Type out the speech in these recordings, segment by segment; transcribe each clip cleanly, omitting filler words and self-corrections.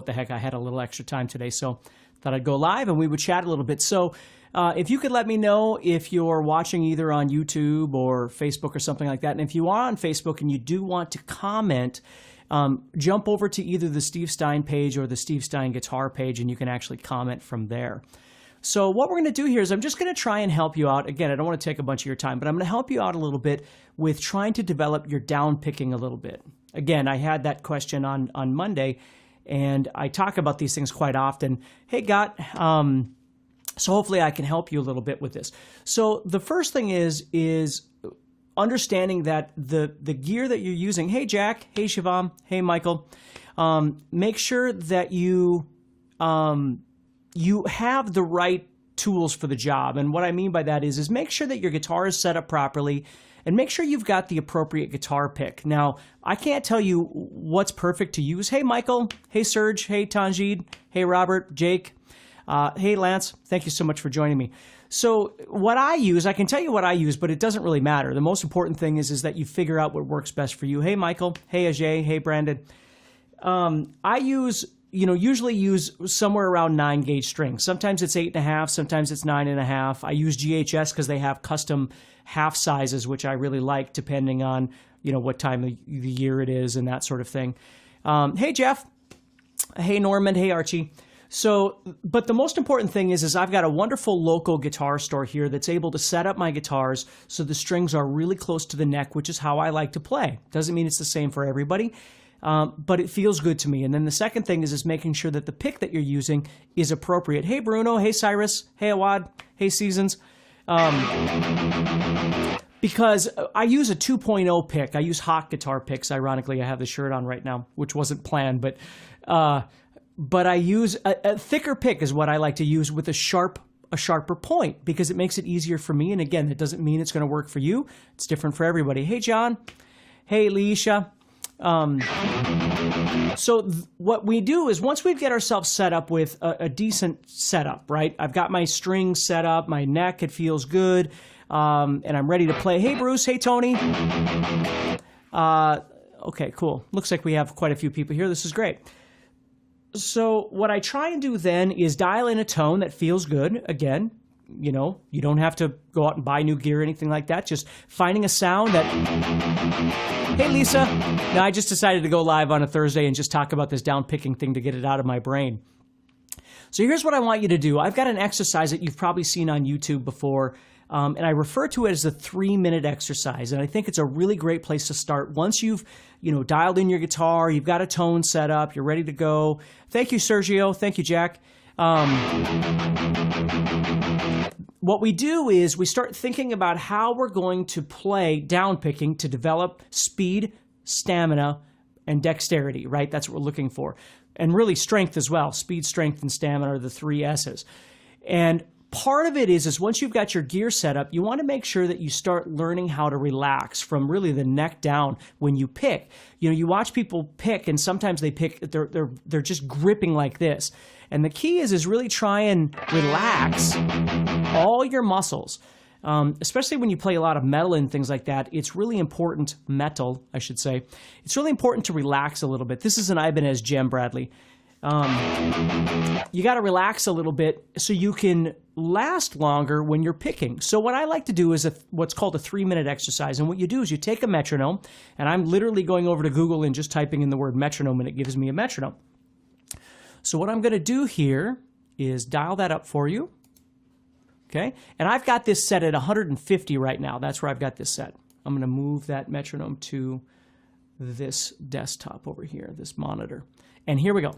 the heck, I had a little extra time today, so thought I'd go live and we would chat a little bit. So if you could let me know if you're watching either on YouTube or Facebook or something like that, and if you are on Facebook and you do want to comment, jump over to either the Steve Stine page or the Steve Stine guitar page, and you can actually comment from there. So what we're going to do here is I'm just going to try and help you out. Again, I don't want to take a bunch of your time, but I'm going to help you out a little bit with trying to develop your down picking a little bit. Again, I had that question on Monday, and I talk about these things quite often. Hey, Got, so hopefully I can help you a little bit with this. So the first thing is understanding that the gear that you're using, hey, Jack, hey, Shivam, hey, Michael, make sure that you have the right tools for the job. And what I mean by that is make sure that your guitar is set up properly and make sure you've got the appropriate guitar pick. Now, I can't tell you what's perfect to use. Hey, Michael. Hey, Serge. Hey, Tanjid. Hey, Robert. Jake. Hey, Lance. Thank you so much for joining me. So what I use, I can tell you what I use, but it doesn't really matter. The most important thing is that you figure out what works best for you. Hey, Michael. Hey, Ajay. Hey, Brandon. I usually use somewhere around 9 gauge strings. Sometimes it's 8.5, sometimes it's 9.5. I use GHS because they have custom half sizes, which I really like depending on, what time of the year it is and that sort of thing. Hey, Jeff. Hey, Norman. Hey, Archie. So, but the most important thing is I've got a wonderful local guitar store here that's able to set up my guitars so the strings are really close to the neck, which is how I like to play. Doesn't mean it's the same for everybody. But it feels good to me. And then the second thing is making sure that the pick that you're using is appropriate. Hey, Bruno. Hey, Cyrus. Hey, Awad. Hey, Seasons. Because I use a 2.0 pick. I use Hawk guitar picks. Ironically, I have the shirt on right now, which wasn't planned. But I use a thicker pick is what I like to use with a sharper point because it makes it easier for me. And again, it doesn't mean it's going to work for you. It's different for everybody. Hey, John. Hey, Leisha. So what we do is once we get ourselves set up with a decent setup, right? I've got my strings set up, my neck, it feels good, and I'm ready to play. Hey, Bruce. Hey, Tony. Okay, cool. Looks like we have quite a few people here. This is great. So what I try and do then is dial in a tone that feels good. Again, you don't have to go out and buy new gear or anything like that. Just finding a sound that... Hey, Lisa. Now, I just decided to go live on a Thursday and just talk about this down picking thing to get it out of my brain. So here's what I want you to do. I've got an exercise that you've probably seen on YouTube before, and I refer to it as the 3-minute exercise. And I think it's a really great place to start. Once you've, dialed in your guitar, you've got a tone set up, you're ready to go. Thank you, Sergio. Thank you, Jack. What we do is we start thinking about how we're going to play downpicking to develop speed, stamina, and dexterity, right? That's what we're looking for. And really strength as well. Speed, strength, and stamina are the 3 S's. And part of it is once you've got your gear set up, you want to make sure that you start learning how to relax from really the neck down when you pick. You watch people pick, and sometimes they pick, they're just gripping like this. And the key is really try and relax all your muscles, especially when you play a lot of metal and things like that. It's really important, metal, I should say. It's really important to relax a little bit. This is an Ibanez Gem, Bradley. You got to relax a little bit so you can last longer when you're picking. So what I like to do is what's called a 3-minute exercise. And what you do is you take a metronome, and I'm literally going over to Google and just typing in the word metronome, and it gives me a metronome. So what I'm going to do here is dial that up for you. Okay? And I've got this set at 150 right now. That's where I've got this set. I'm going to move that metronome to this desktop over here, this monitor. And here we go.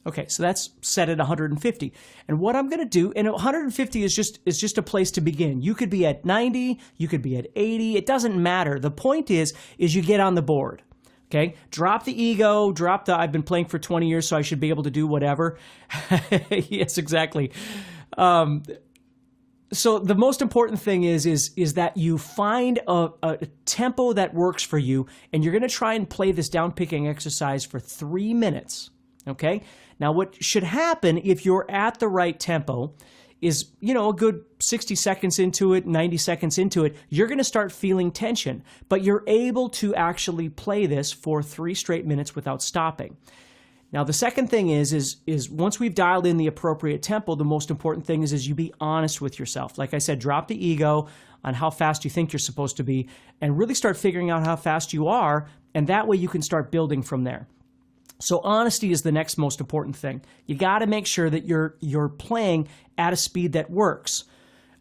Okay, so that's set at 150. And what I'm going to do, and 150 is just a place to begin. You could be at 90, you could be at 80. It doesn't matter. The point is you get on the board. Okay, drop the ego, drop the I've been playing for 20 years, so I should be able to do whatever. Yes, exactly. So the most important thing is that you find a tempo that works for you, and you're going to try and play this down picking exercise for 3 minutes. Okay. Now, what should happen if you're at the right tempo is, a good 60 seconds into it, 90 seconds into it, you're going to start feeling tension. But you're able to actually play this for 3 straight minutes without stopping. Now, the second thing is once we've dialed in the appropriate tempo, the most important thing is you be honest with yourself. Like I said, drop the ego on how fast you think you're supposed to be and really start figuring out how fast you are, and that way you can start building from there. So honesty is the next most important thing. You got to make sure that you're playing at a speed that works.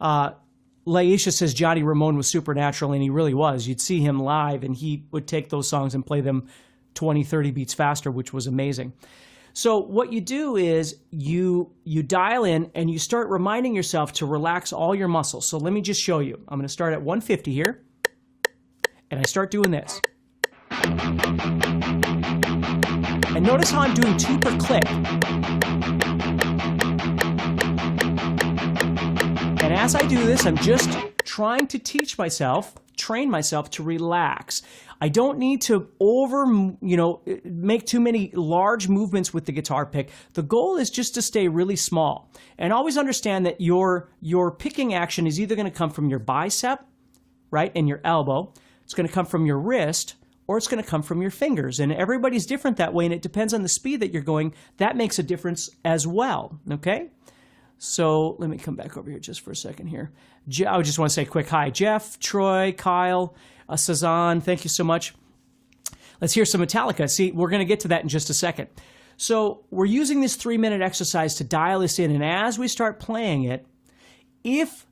Laisha says Johnny Ramone was supernatural, and he really was. You'd see him live, and he would take those songs and play them 20, 30 beats faster, which was amazing. So what you do is you dial in and you start reminding yourself to relax all your muscles. So let me just show you. I'm going to start at 150 here, and I start doing this. And notice how I'm doing 2 per click. And as I do this, I'm just trying to train myself to relax. I don't need to make too many large movements with the guitar pick. The goal is just to stay really small. And always understand that your picking action is either going to come from your bicep, right, and your elbow. It's going to come from your wrist, or it's going to come from your fingers. And everybody's different that way, and it depends on the speed that you're going. That makes a difference as well, okay? So let me come back over here just for a second here. I just want to say a quick hi. Jeff, Troy, Kyle, Cezanne, thank you so much. Let's hear some Metallica. See, we're going to get to that in just a second. So we're using this 3-minute exercise to dial this in, and as we start playing it, if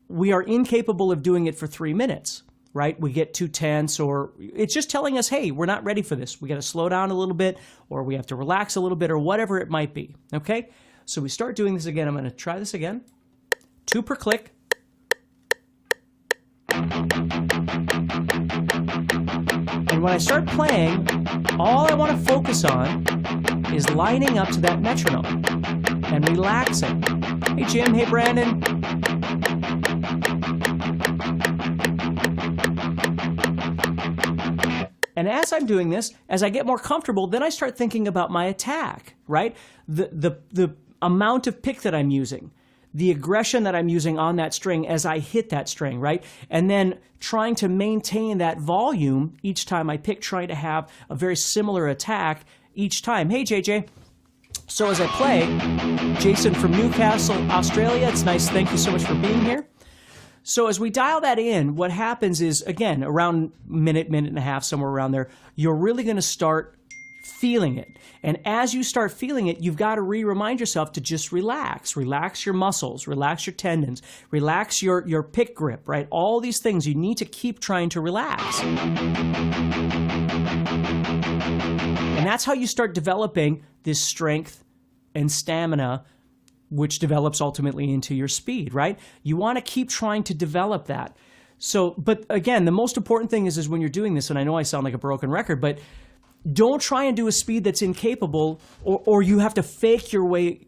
we are incapable of doing it for 3 minutes, right, we get too tense, or it's just telling us, hey, we're not ready for this. We got to slow down a little bit, or we have to relax a little bit, or whatever it might be, okay? So we start doing this again. I'm going to try this again. 2 per click. And when I start playing, all I want to focus on is lining up to that metronome and relaxing. Hey, Jim. Hey, Brandon. And as I'm doing this, as I get more comfortable, then I start thinking about my attack, right? The amount of pick that I'm using, the aggression that I'm using on that string as I hit that string, right? And then trying to maintain that volume each time I pick, trying to have a very similar attack each time. Hey, JJ. So as I play, Jason from Newcastle, Australia, it's nice. Thank you so much for being here. So as we dial that in, what happens is, again, around minute and a half, somewhere around there, you're really going to start feeling it. And as you start feeling it, you've got to remind yourself to just relax. Relax your muscles, relax your tendons, relax your pick grip, right? All these things you need to keep trying to relax. And that's how you start developing this strength and stamina, which develops ultimately into your speed, right? You want to keep trying to develop that. So, but again, the most important thing is when you're doing this, and I know I sound like a broken record, but don't try and do a speed that's incapable, or you have to fake your way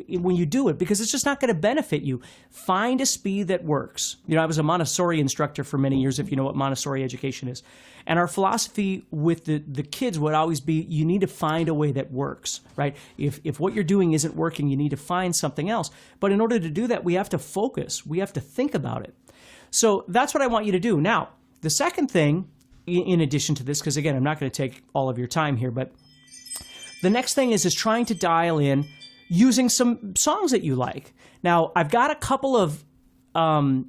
when you do it, because it's just not going to benefit you. Find a speed that works. I was a Montessori instructor for many years, if you know what Montessori education is. And our philosophy with the kids would always be, you need to find a way that works, right? If what you're doing isn't working, you need to find something else. But in order to do that, we have to focus. We have to think about it. So that's what I want you to do. Now, the second thing, in addition to this, because again, I'm not going to take all of your time here, but the next thing is trying to dial in using some songs that you like. Now, I've got a couple of playlists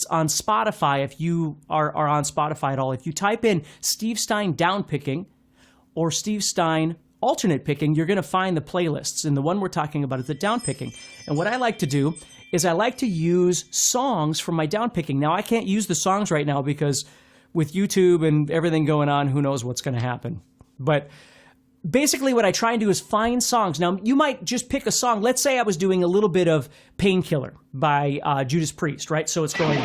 on Spotify. If you are on Spotify at all, if you type in Steve Stine downpicking or Steve Stine alternate picking, you're going to find the playlists. And the one we're talking about is the downpicking. And what I like to do is I like to use songs from my downpicking. Now, I can't use the songs right now because with YouTube and everything going on, who knows what's going to happen. But basically what I try and do is find songs. Now, you might just pick a song. Let's say I was doing a little bit of Painkiller by Judas Priest, right? So it's going...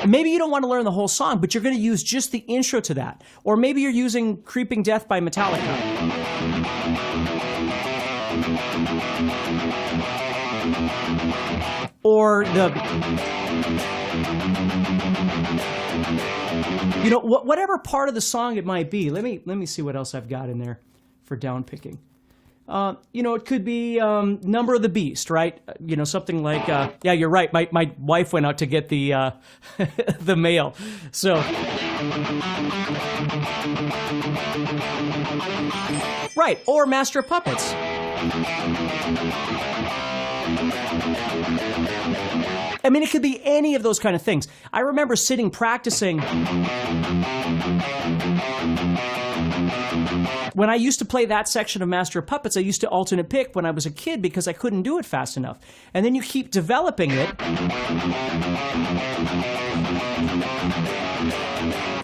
Maybe you don't want to learn the whole song, but you're going to use just the intro to that. Or maybe you're using Creeping Death by Metallica. or whatever part of the song it might be. Let me see what else I've got in there for down picking. It could be Number of the Beast, right? Something like, yeah, you're right. My wife went out to get the the mail. So, right, or Master of Puppets. I mean, it could be any of those kind of things. I remember sitting practicing when I used to play that section of Master of Puppets. I used to alternate pick when I was a kid because I couldn't do it fast enough. And then you keep developing it,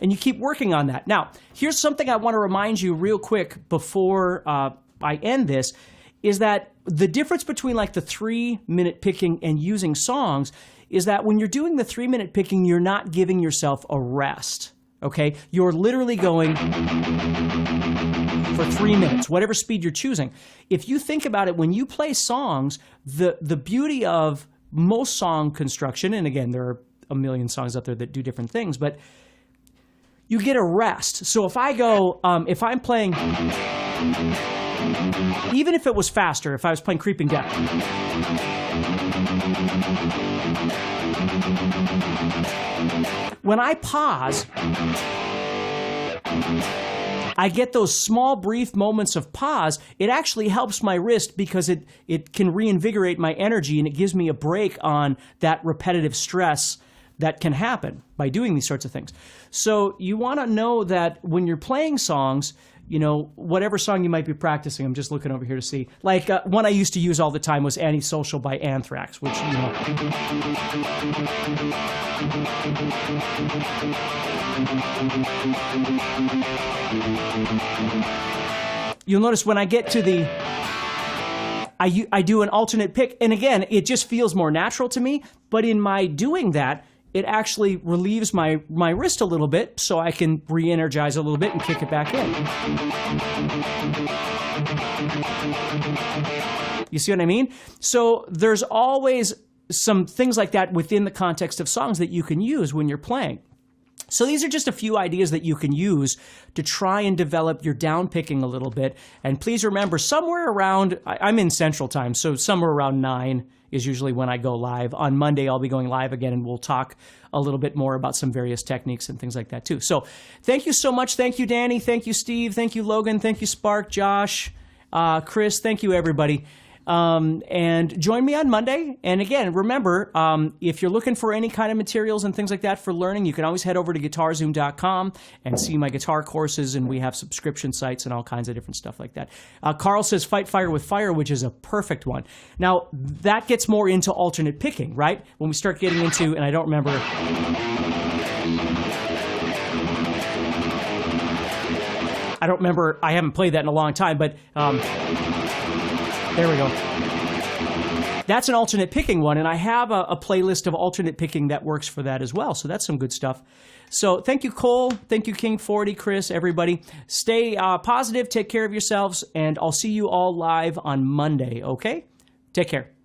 and you keep working on that. Now, here's something I want to remind you real quick before I end this, is that the difference between like the 3-minute picking and using songs is that when you're doing the 3-minute picking, you're not giving yourself a rest, okay? You're literally going for 3 minutes, whatever speed you're choosing. If you think about it, when you play songs, the beauty of most song construction, and again, there are a million songs out there that do different things, but you get a rest. So if I go, if I'm playing, even if it was faster, if I was playing Creeping Death, when I pause, I get those small, brief moments of pause. It actually helps my wrist because it can reinvigorate my energy, and it gives me a break on that repetitive stress that can happen by doing these sorts of things. So you want to know that when you're playing songs, whatever song you might be practicing, I'm just looking over here to see. Like one I used to use all the time was Antisocial by Anthrax, which, you'll notice when I get to the, I do an alternate pick, and again, it just feels more natural to me, but in my doing that, it actually relieves my wrist a little bit so I can re-energize a little bit and kick it back in. You see what I mean? So there's always some things like that within the context of songs that you can use when you're playing. So these are just a few ideas that you can use to try and develop your down picking a little bit. And please remember, somewhere around, I'm in Central Time, so somewhere around 9 is usually when I go live. On Monday, I'll be going live again, and we'll talk a little bit more about some various techniques and things like that too. So thank you so much. Thank you, Danny. Thank you, Steve. Thank you, Logan. Thank you, Spark, Josh, Chris. Thank you, everybody. And join me on Monday. And again, remember, if you're looking for any kind of materials and things like that for learning, you can always head over to guitarzoom.com and see my guitar courses, and we have subscription sites and all kinds of different stuff like that. Carl says Fight Fire with Fire, which is a perfect one. Now, that gets more into alternate picking, right? When we start getting into, and I don't remember, I haven't played that in a long time, but there we go. That's an alternate picking one, and I have a playlist of alternate picking that works for that as well, so that's some good stuff. So thank you, Cole. Thank you, King40, Chris, everybody. Stay positive, take care of yourselves, and I'll see you all live on Monday, okay? Take care.